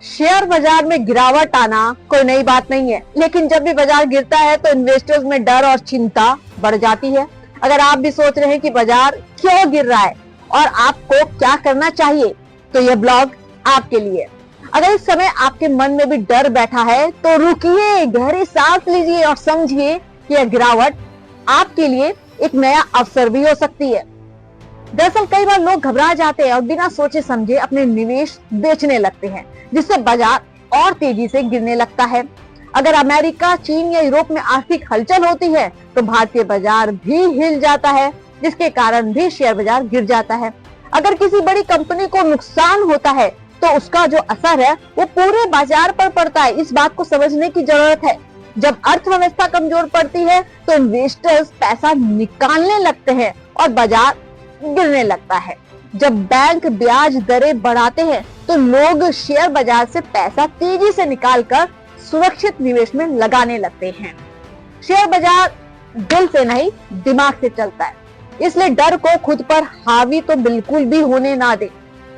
Share बाजार में गिरावट आना कोई नई बात नहीं है, लेकिन जब भी बाजार गिरता है तो इन्वेस्टर्स में डर और चिंता बढ़ जाती है। अगर आप भी सोच रहे हैं कि बाजार क्यों गिर रहा है और आपको क्या करना चाहिए, तो यह ब्लॉग आपके लिए। अगर इस समय आपके मन में भी डर बैठा है तो रुकिए, गहरी सांस लीजिए और समझिए कि यह गिरावट आपके लिए एक नया अवसर भी हो सकती है। दरअसल कई बार लोग घबरा जाते हैं और बिना सोचे समझे अपने निवेश बेचने लगते हैं, जिससे बाजार और तेजी से गिरने लगता है। अगर अमेरिका, चीन या यूरोप में आर्थिक हलचल होती है तो भारतीय बाजार भी हिल जाता है, जिसके कारण भी शेयर बाजार गिर जाता है। अगर किसी बड़ी कंपनी को नुकसान होता है तो उसका जो असर है वो पूरे बाजार पर पड़ता है। इस बात को समझने की जरूरत है। जब अर्थव्यवस्था कमजोर पड़ती है तो इन्वेस्टर्स पैसा निकालने लगते हैं और बाजार गिरने लगता है। जब बैंक ब्याज दरें बढ़ाते हैं तो लोग शेयर बाजार से पैसा तेजी से निकालकर सुरक्षित निवेश में लगाने लगते हैं। शेयर बाजार दिल से नहीं, दिमाग से चलता है, इसलिए डर को खुद पर हावी तो बिल्कुल भी होने ना दे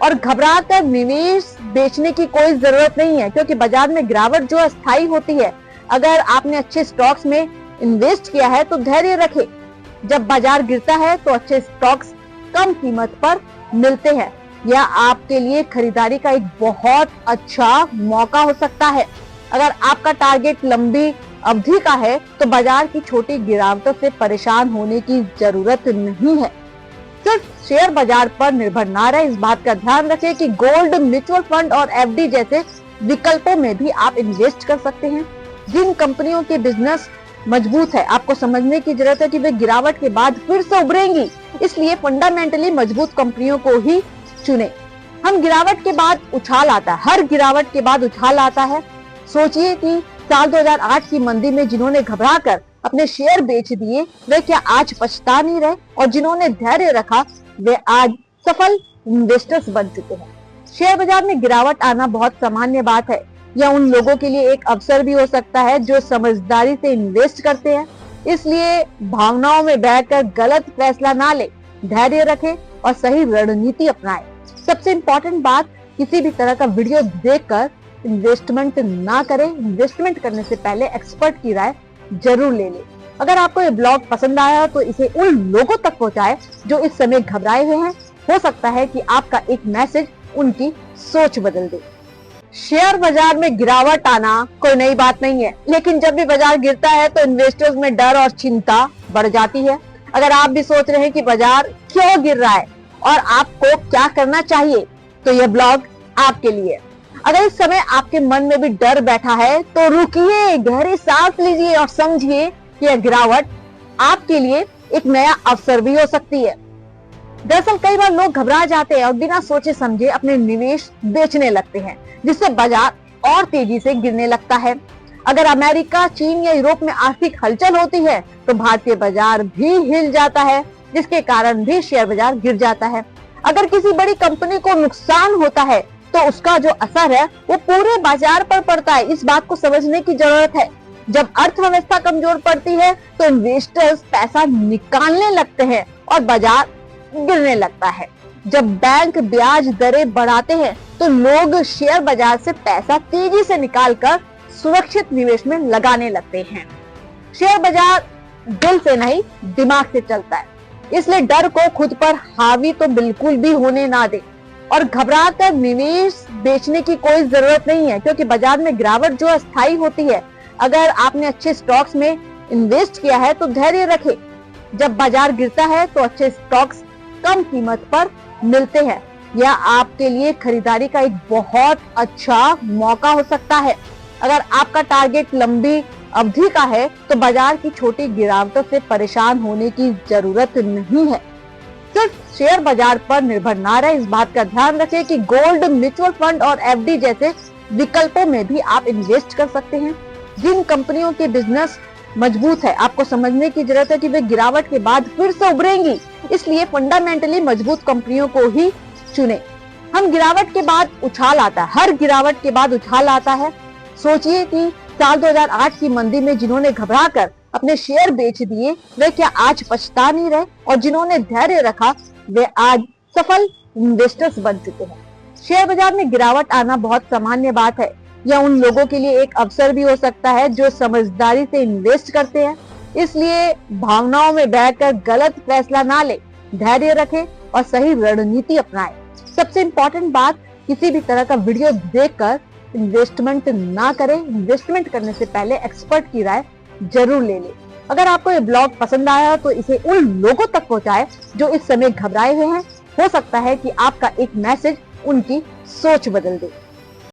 और घबराकर निवेश बेचने की कोई जरूरत नहीं है, क्योंकि बाजार में गिरावट जो अस्थायी होती है। अगर आपने अच्छे स्टॉक्स में इन्वेस्ट किया है तो धैर्य रखें। जब बाजार गिरता है तो अच्छे स्टॉक्स कम कीमत पर मिलते हैं। यह आपके लिए खरीदारी का एक बहुत अच्छा मौका हो सकता है। अगर आपका टारगेट लंबी अवधि का है तो बाजार की छोटी गिरावटों से परेशान होने की जरूरत नहीं है। सिर्फ शेयर बाजार पर निर्भर ना रहे, इस बात का ध्यान रखें कि गोल्ड, म्यूचुअल फंड और एफडी जैसे विकल्पों में भी आप इन्वेस्ट कर सकते हैं। जिन कंपनियों के बिजनेस मजबूत है, आपको समझने की जरूरत है कि वे गिरावट के बाद फिर से उभरेंगी, इसलिए फंडामेंटली मजबूत कंपनियों को ही चुने। हम गिरावट के बाद उछाल आता है, हर गिरावट के बाद उछाल आता है। सोचिए कि साल 2008 की मंदी में जिन्होंने घबराकर अपने शेयर बेच दिए वे क्या आज पछता नहीं रहे, और जिन्होंने धैर्य रखा वे आज सफल इन्वेस्टर्स बन चुके हैं। शेयर बाजार में गिरावट आना बहुत सामान्य बात है। यह उन लोगों के लिए एक अवसर भी हो सकता है जो समझदारी से इन्वेस्ट करते हैं, इसलिए भावनाओं में बहकर गलत फैसला ना ले, धैर्य रखें और सही रणनीति अपनाएं। सबसे इम्पोर्टेंट बात, किसी भी तरह का वीडियो देखकर इन्वेस्टमेंट ना करें। इन्वेस्टमेंट करने से पहले एक्सपर्ट की राय जरूर ले लें। अगर आपको ये ब्लॉग पसंद आया तो इसे उन लोगों तक पहुंचाएं जो इस समय घबराए हुए हैं। हो सकता है कि आपका एक मैसेज उनकी सोच बदल दे। शेयर बाजार में गिरावट आना कोई नई बात नहीं है, लेकिन जब भी बाजार गिरता है तो इन्वेस्टर्स में डर और चिंता बढ़ जाती है। अगर आप भी सोच रहे हैं कि बाजार क्यों गिर रहा है और आपको क्या करना चाहिए, तो यह ब्लॉग आपके लिए। अगर इस समय आपके मन में भी डर बैठा है तो रुकिए, गहरी सांस लीजिए और समझिए कि यह गिरावट आपके लिए एक नया अवसर भी हो सकती है। दरअसल कई बार लोग घबरा जाते हैं और बिना सोचे समझे अपने निवेश बेचने लगते हैं, जिससे बाजार और तेजी से गिरने लगता है। अगर अमेरिका, चीन या यूरोप में आर्थिक हलचल होती है तो भारतीय बाजार भी हिल जाता है, जिसके कारण भी शेयर बाजार गिर जाता है। अगर किसी बड़ी कंपनी को नुकसान होता है तो उसका जो असर है वो पूरे बाजार पर पड़ता है। इस बात को समझने की जरूरत है। जब अर्थव्यवस्था कमजोर पड़ती है तो इन्वेस्टर्स पैसा निकालने लगते हैं और बाजार गिरने लगता है। जब बैंक ब्याज दरें बढ़ाते हैं तो लोग शेयर बाजार से पैसा तेजी से निकालकर सुरक्षित निवेश में लगाने लगते हैं। शेयर बाजार दिल से नहीं, दिमाग से चलता है, इसलिए डर को खुद पर हावी तो बिल्कुल भी होने ना दे और घबराकर निवेश बेचने की कोई जरूरत नहीं है, क्योंकि बाजार में गिरावट जो अस्थायी होती है। अगर आपने अच्छे स्टॉक्स में इन्वेस्ट किया है तो धैर्य रखें। जब बाजार गिरता है तो अच्छे स्टॉक्स कम कीमत पर मिलते हैं। यह आपके लिए खरीदारी का एक बहुत अच्छा मौका हो सकता है। अगर आपका टारगेट लंबी अवधि का है तो बाजार की छोटी गिरावटों से परेशान होने की जरूरत नहीं है। सिर्फ शेयर बाजार पर निर्भर ना रहे, इस बात का ध्यान रखें कि गोल्ड, म्यूचुअल फंड और एफडी जैसे विकल्पों में भी आप इन्वेस्ट कर सकते हैं। जिन कंपनियों के बिजनेस मजबूत है, आपको समझने की जरूरत है कि वे गिरावट के बाद फिर से उभरेंगी, इसलिए फंडामेंटली मजबूत कंपनियों को ही चुने। हम गिरावट के बाद उछाल आता है, हर गिरावट के बाद उछाल आता है। सोचिए कि साल 2008 की मंदी में जिन्होंने घबराकर अपने शेयर बेच दिए वे क्या आज पछता नहीं रहे, और जिन्होंने धैर्य रखा वे आज सफल इन्वेस्टर्स बन चुके हैं। शेयर बाजार में गिरावट आना बहुत सामान्य बात है। यह उन लोगों के लिए एक अवसर भी हो सकता है जो समझदारी से इन्वेस्ट करते हैं। इसलिए भावनाओं में बहकर गलत फैसला ना ले, धैर्य रखें और सही रणनीति अपनाएं। सबसे इम्पोर्टेंट बात, किसी भी तरह का वीडियो देखकर इन्वेस्टमेंट ना करें। इन्वेस्टमेंट करने से पहले एक्सपर्ट की राय जरूर ले लें। अगर आपको ये ब्लॉग पसंद आया तो इसे उन लोगों तक पहुंचाएं जो इस समय घबराए हुए हैं। हो सकता है कि आपका एक मैसेज उनकी सोच बदल दे।